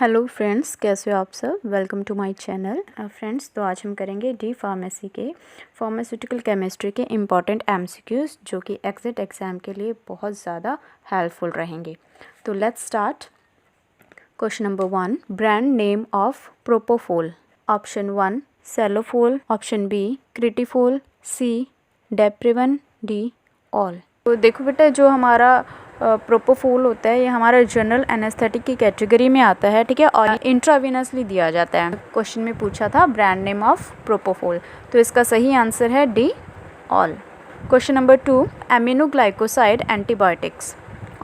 Hello friends, कैसे हो आप सब। Welcome to my channel. Friends, तो आज हम करेंगे डी फार्मेसी के फार्मास्यूटिकल केमिस्ट्री के इम्पॉर्टेंट एमसीक्यूज़ जो कि एग्जिट एग्ज़ाम के लिए बहुत ज़्यादा हेल्पफुल रहेंगे। तो let's start. Question number 1, brand name of propofol. Option 1 Celofol, option B Critifol, C Diprivan, D all. तो देखो बेटा, जो हमारा प्रोपोफोल होता है ये हमारा जनरल एनेस्थेटिक की कैटेगरी में आता है, ठीक है, और इंट्रावेनसली दिया जाता है। क्वेश्चन में पूछा था ब्रांड नेम ऑफ प्रोपोफोल, तो इसका सही आंसर है D all. Question number 2, aminoglycoside antibiotics.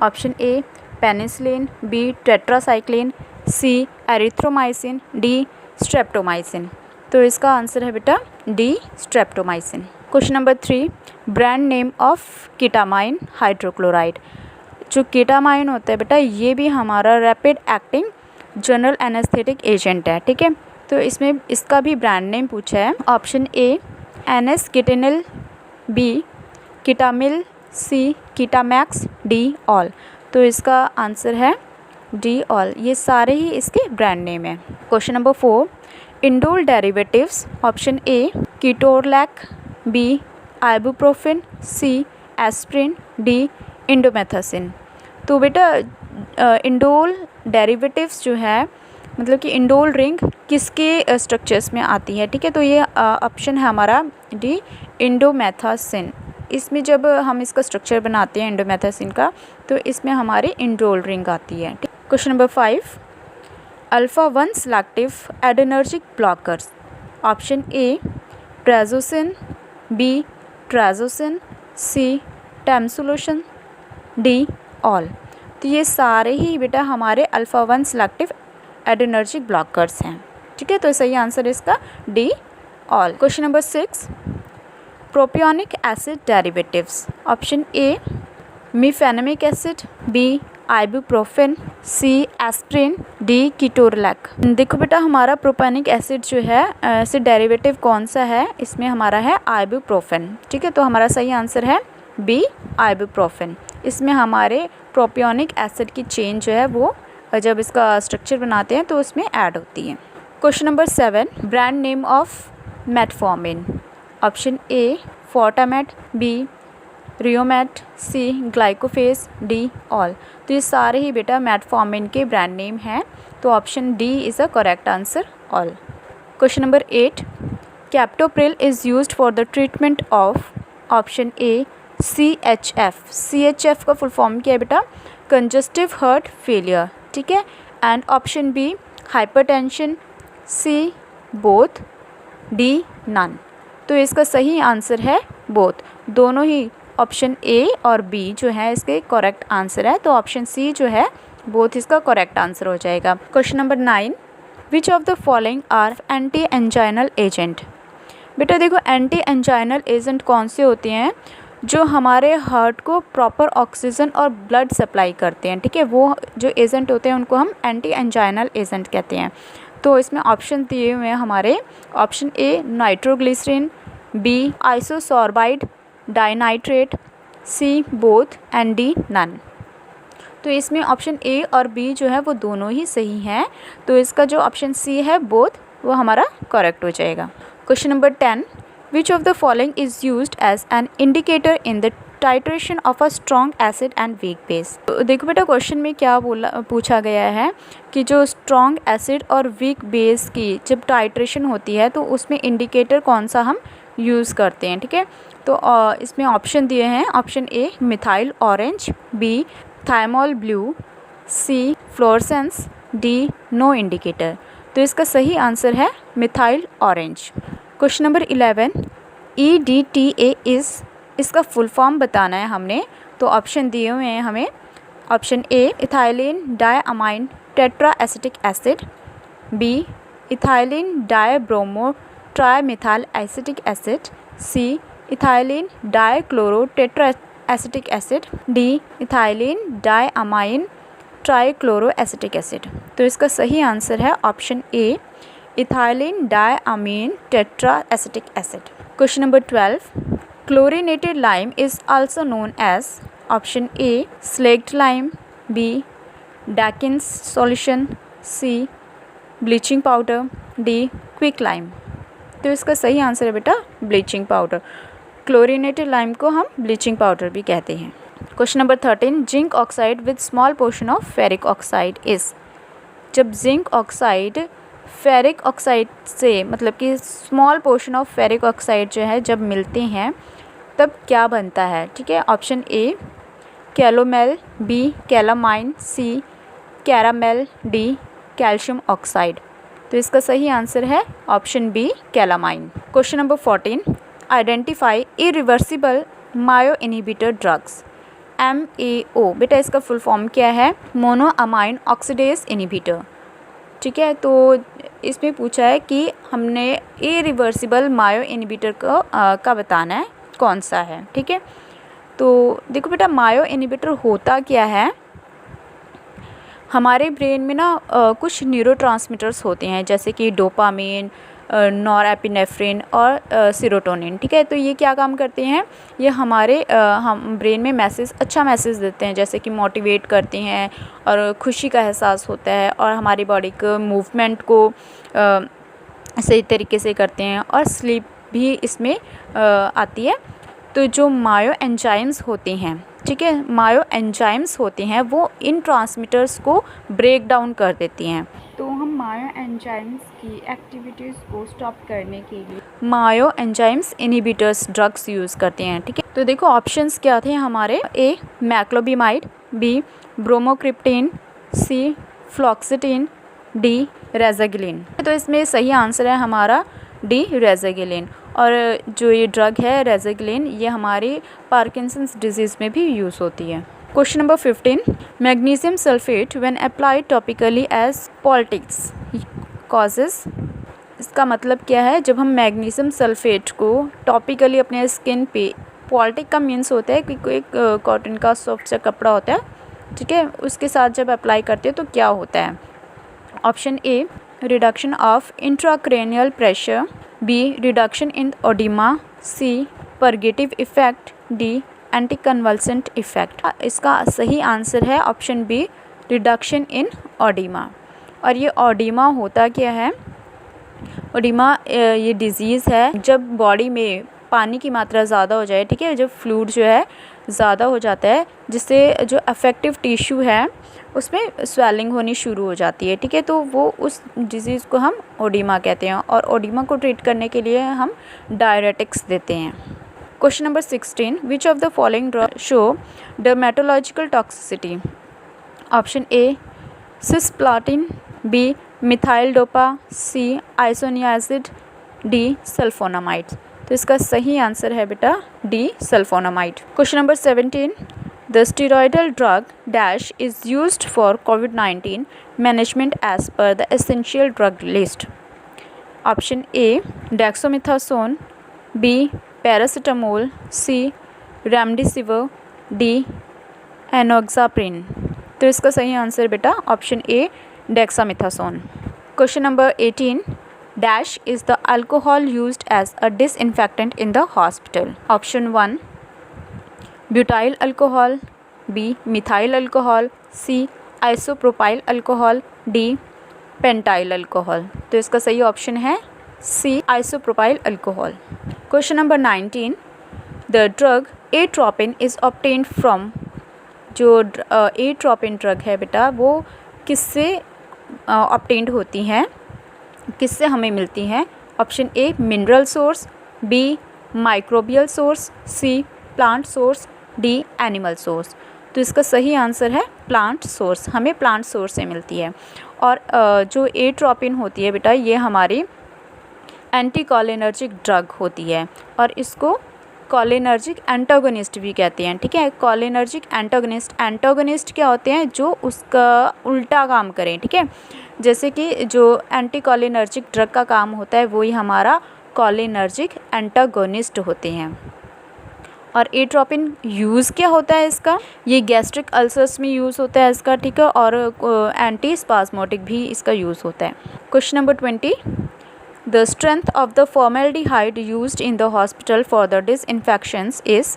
Option A penicillin, B tetracycline, C erythromycin, D streptomycin. तो इसका आंसर है बेटा D streptomycin. Question number 3, brand name of ketamine hydrochloride. जो कीटामाइन होता है बेटा ये भी हमारा rapid acting general anaesthetic agent है, ठीक है। तो इसमें इसका भी ब्रांड नेम पूछा है। Option A NS Ketanil, B Ketamil, C Ketamax, D all. तो इसका आंसर है डी ऑल। ये सारे ही इसके ब्रांड नेम है। Question number 4, indole derivatives. Option A ketorolac, B ibuprofen, C aspirin, D indomethacin. तो बेटा इंडोल डेरिवेटिव्स जो है मतलब कि इंडोल रिंग किसके स्ट्रक्चर्स में आती है, ठीक है। तो ये ऑप्शन है हमारा डी इंडोमेथासिन। इसमें जब हम इसका स्ट्रक्चर बनाते हैं इंडोमेथासिन का तो इसमें हमारी इंडोल रिंग आती है। Question number 5, alpha 1 selective adrenergic blockers. Option A terazosin, B terazosin, C tamsulosin, D all. तो ये सारे ही बेटा हमारे अल्फा 1 सेलेक्टिव एडिनर्जिक ब्लॉकर्स हैं, ठीक है। तो सही आंसर इसका D all. Question number 6, propionic acid derivatives. Option A mefenamic acid, B ibuprofen, C aspirin, D ketorolac. देखो बेटा हमारा प्रोपियोनिक एसिड जो है एसिड डेरिवेटिव कौन सा है, इसमें हमारा है आइबुप्रोफेन, ठीक है। तो हमारा सही आंसर है बी आइबुप्रोफेन। इसमें हमारे प्रोपियोनिक एसिड की चेन जो है वो जब इसका स्ट्रक्चर बनाते हैं तो उसमें ऐड होती है। Question number 7, brand name of metformin. Option A Fortamet, B Riomet, C Glucophage, D all. तो ये सारे ही बेटा मेटफॉर्मिन के ब्रांड नेम हैं, तो option D is a correct answer all. Question number 8, captopril is used for the treatment of. Option A CHF। CHF का full form क्या है बेटा, कंजस्टिव हार्ट फेलियर, ठीक है। And option B hypertension, C both, D none. तो इसका सही answer है बोथ। दोनों ही ऑप्शन ए और बी जो है इसके करेक्ट आंसर है, तो ऑप्शन सी जो है बोथ इसका करेक्ट आंसर हो जाएगा। Question number 9, which of the following are anti anginal agent. बेटा देखो एंटी एंजाइनल एजेंट कौन से होते हैं, जो हमारे हार्ट को प्रॉपर ऑक्सीजन और ब्लड सप्लाई करते हैं, ठीक है। वो जो एजेंट होते हैं उनको हम एंटी एंजाइनल एजेंट कहते हैं। तो इसमें ऑप्शन दिए हुए हैं हमारे। Option A nitroglycerin, B isosorbide dinitrate, C both and D none. तो इसमें ऑप्शन ए और बी जो है वो दोनों ही सही हैं, तो इसका जो ऑप्शन सी है बोथ वो हमारा करेक्ट हो जाएगा। Question number 10, which of the following is used as an indicator in the titration of a strong acid and weak base। तो देखो बेटा क्वेश्चन में क्या पूछा गया है कि जो स्ट्रॉन्ग एसिड और वीक बेस की जब टाइट्रेशन होती है तो उसमें इंडिकेटर कौन सा हम यूज़ करते हैं, ठीक है। तो इसमें ऑप्शन दिए हैं। Option A methyl orange, B thymol blue, C fluorescence, D no indicator. तो इसका सही आंसर है methyl orange. Question number 11, EDTA is, इसका फुल फॉर्म बताना है हमने, तो ऑप्शन दिए हुए हैं हमें। Option A ethylene diamine tetra acetic acid, B ethylene dibromo trimethyl acetic acid, C ethylene dichloro tetra acetic acid, D ethylene diamine trichloro acetic acid. तो इसका सही आंसर है option A ethylene diamine tetra acetic acid. Question number 12, chlorinated lime is also known as. Option A slaked lime, B Dakin's solution, C bleaching powder, D quick lime. तो इसका सही answer है बेटा bleaching powder. Chlorinated lime को हम bleaching powder भी कहते हैं। Question number 13, zinc oxide with small portion of ferric oxide is. जब जिंक ऑक्साइड फेरिक ऑक्साइड से मतलब कि small portion of ferric oxide जो है जब मिलते हैं तब क्या बनता है, ठीक है। Option A calomel, B calamine, C caramel, D calcium oxide. तो इसका सही आंसर है option B calamine. Question number 14, identify irreversible MAO inhibitor drugs. MAO बेटा इसका फुल फॉर्म क्या है, मोनो अमाइन ऑक्सीडेज इनहिबिटर, ठीक है। तो इसमें पूछा है कि हमने इरिवर्सिबल मायो इनहिबिटर का बताना है कौन सा है, ठीक है। तो देखो बेटा मायो इनहिबिटर होता क्या है, हमारे ब्रेन में ना कुछ न्यूरोट्रांसमीटर्स होते हैं जैसे कि डोपामिन, नॉरएपिनेफ्रिन और सीरोटोनिन, ठीक है। तो ये क्या काम करते हैं, ये हमारे हम ब्रेन में अच्छा मैसेज देते हैं, जैसे कि मोटिवेट करते हैं और खुशी का एहसास होता है और हमारी बॉडी को मूवमेंट को सही तरीके से करते हैं और स्लीप भी इसमें आती है। तो जो मायो एंजाइम्स होते हैं, ठीक है, मायो एंजाइम्स होते हैं वो इन ट्रांसमीटर्स को ब्रेक डाउन कर देती हैं। तो हम मायो एंजाइम्स की एक्टिविटीज़ को स्टॉप करने के लिए मायो एंजाइम्स इनहिबिटर्स ड्रग्स यूज़ करते हैं, ठीक है। तो देखो ऑप्शंस क्या थे हमारे, ए मैक्लोबिमाइड, बी ब्रोमोक्रिप्टेन, सी फ्लॉक्सिटिन, डी रेज़ागिलिन। तो इसमें सही आंसर है हमारा डी रेज़ागिलिन। और जो ये ड्रग है रेज़ागिलिन ये हमारी पार्किंसंस डिजीज़ में भी यूज़ होती है। Question number 15, magnesium sulphate when applied topically as poultice causes. इसका मतलब क्या है, जब हम मैग्नीशियम सल्फेट को टॉपिकली अपने स्किन पे, पॉल्टिक का मीन्स होता है कि कोई कॉटन का सॉफ्ट सा कपड़ा होता है, ठीक है, उसके साथ जब अप्लाई करते हैं तो क्या होता है। Option A reduction of intracranial pressure, B reduction in oedema, C purgative effect, D anti convulsant effect. इसका सही आंसर है option B reduction in oedema. और ये ओडिमा होता क्या है, ओडिमा ये डिज़ीज़ है जब बॉडी में पानी की मात्रा ज़्यादा हो जाए, ठीक है, जब फ्लूइड जो है ज़्यादा हो जाता है जिससे जो अफेक्टिव टिश्यू है उसमें स्वेलिंग होनी शुरू हो जाती है, ठीक है। तो वो उस डिज़ीज़ को हम ओडिमा कहते हैं और ओडिमा को ट्रीट करने के लिए हम डायरेटिक्स देते हैं। Question number 16, which of the following drug show dermatological toxicity. Option A cisplatin, B methyl dopa, C isoniazid, D sulphonamide. तो इसका सही आंसर है बेटा D sulphonamide. Question number 17, the steroidal drug dash is used for कोविड-19 management as per the essential drug list. Option A dexamethasone, B paracetamol, C remdesivir, D enoxaparin. तो इसका सही answer बेटा option A dexamethasone. Question number 18, dash is the alcohol used as a disinfectant in the hospital. Option 1 butyl alcohol, B methyl alcohol, C isopropyl alcohol, D pentyl alcohol. तो इसका सही option है C isopropyl alcohol. Question number 19, the drug atropine is obtained from. जो atropine drug है बेटा वो किससे obtained होती हैं, किससे हमें मिलती हैं। Option A mineral source, B microbial source, C plant source, D animal source. तो इसका सही आंसर है प्लांट सोर्स, हमें प्लांट सोर्स से मिलती है। और जो एट्रोपिन होती है बेटा ये हमारी एंटी कॉलिनर्जिक ड्रग होती है और इसको कॉलिनर्जिक एंटागोनिस्ट भी कहते हैं, ठीक है। कॉलिनर्जिक एंटागोनिस्ट क्या होते हैं, जो उसका उल्टा काम करें, ठीक है। जैसे कि जो एंटी कॉलिनर्जिक ड्रग का काम होता है वही हमारा कॉलिनर्जिक एंटागोनिस्ट होते हैं। और एट्रोपिन यूज़ क्या होता है इसका, ये गैस्ट्रिक अल्सर्स में यूज़ होता है इसका, ठीक है, और एंटी स्पास्मोटिक भी इसका यूज़ होता है। Question number 20, the strength of the formaldehyde used in the hospital for the disinfections is.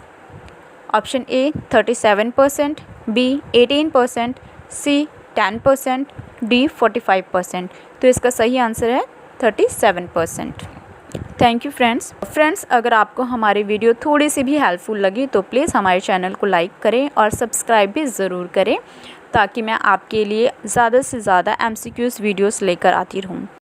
Option A 37%, B 18%, C 10%, D 45%। तो इसका सही आंसर है 37%। थैंक यू फ्रेंड्स, अगर आपको हमारी वीडियो थोड़ी सी भी हेल्पफुल लगी तो प्लीज़ हमारे चैनल को लाइक करें और सब्सक्राइब भी ज़रूर करें, ताकि मैं आपके लिए ज़्यादा से ज़्यादा MCQs वीडियोस लेकर आती रहूँ।